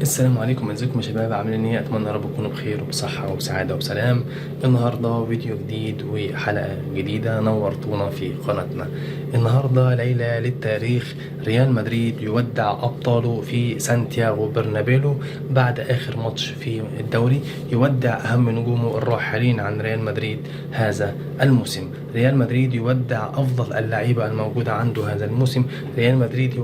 السلام عليكم، ازيكم يا شباب؟ عاملين ايه؟ اتمنى يا رب تكونوا بخير وبصحه وبسعاده وبسلام. النهارده فيديو جديد وحلقه جديده، نورتونا في قناتنا. النهارده ليله للتاريخ، ريال مدريد يودع ابطاله في سانتياغو برنابيلو بعد اخر ماتش في الدوري، يودع اهم نجومه الراحلين عن ريال مدريد هذا الموسم. ريال مدريد يودع افضل اللعيبه الموجوده عنده هذا الموسم. ريال مدريد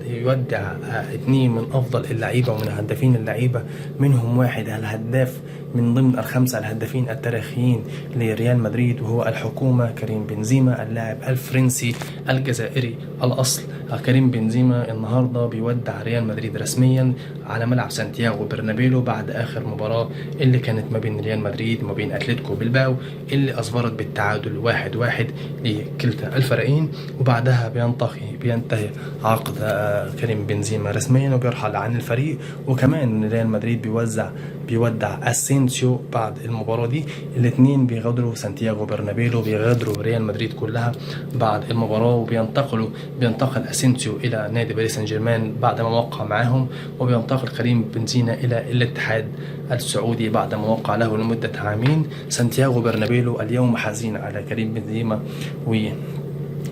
يودع اثنين من افضل اللعيبه ومن هدافين اللعيبه، منهم واحد الهداف من ضمن الخمسه الهدافين التاريخيين لريال مدريد، وهو الحكومه كريم بنزيما، اللاعب الفرنسي الجزائري الاصل. كريم بنزيما النهارده بيودع ريال مدريد رسميا على ملعب سانتياغو برنابيلو بعد اخر مباراه اللي كانت ما بين ريال مدريد وما بين اتلتيكو بلباو، اللي اسفرت بالتعادل 1-1 لكلتا الفريقين. وبعدها بينتهي عقد كريم بنزيما رسميا وبيرحل عن الفريق. وكمان ريال مدريد بيودع اسينسيو بعد المباراة دي. الاثنين بيغادروا سانتياغو برنابيلو، بيغادروا ريال مدريد كلها بعد المباراة، بينتقل اسينسيو الى نادي باريس سان جيرمان بعد ما وقع معاهم، وبينتقل كريم بنزيما الى الاتحاد السعودي بعد ما وقع له لمدة عامين. سانتياغو برنابيلو اليوم حزين على كريم بنزيما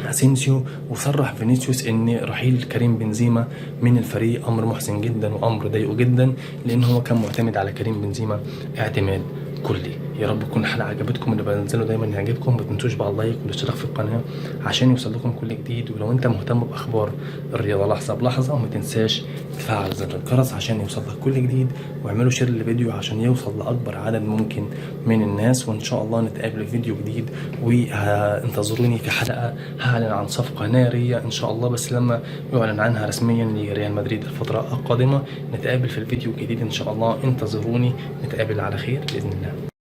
اسينسيو، وصرح فينيسيوس ان رحيل كريم بنزيما من الفريق امر محزن جدا وامر ضايقه جدا، لان هو كان معتمد على كريم بنزيما اعتماد كلي. يا رب تكون الحلقه عجبتكم، اللي بنزله دايما يعجبكم. ما تنسوش بقى اللايك والاشتراك في القناه عشان يوصل لكم كل جديد. ولو انت مهتم باخبار الرياضه لحظه بلحظه، وما تنساش تفعل زر الجرس عشان يوصل لك كل جديد، واعملوا شير للفيديو عشان يوصل لاكبر عدد ممكن من الناس. وان شاء الله نتقابل في فيديو جديد، وانتظروني في حلقه هعلن عن صفقه ناريه ان شاء الله، بس لما يعلن عنها رسميا لريال مدريد الفتره القادمه. نتقابل في الفيديو الجديد ان شاء الله، انتظروني، نتقابل على خير باذن الله.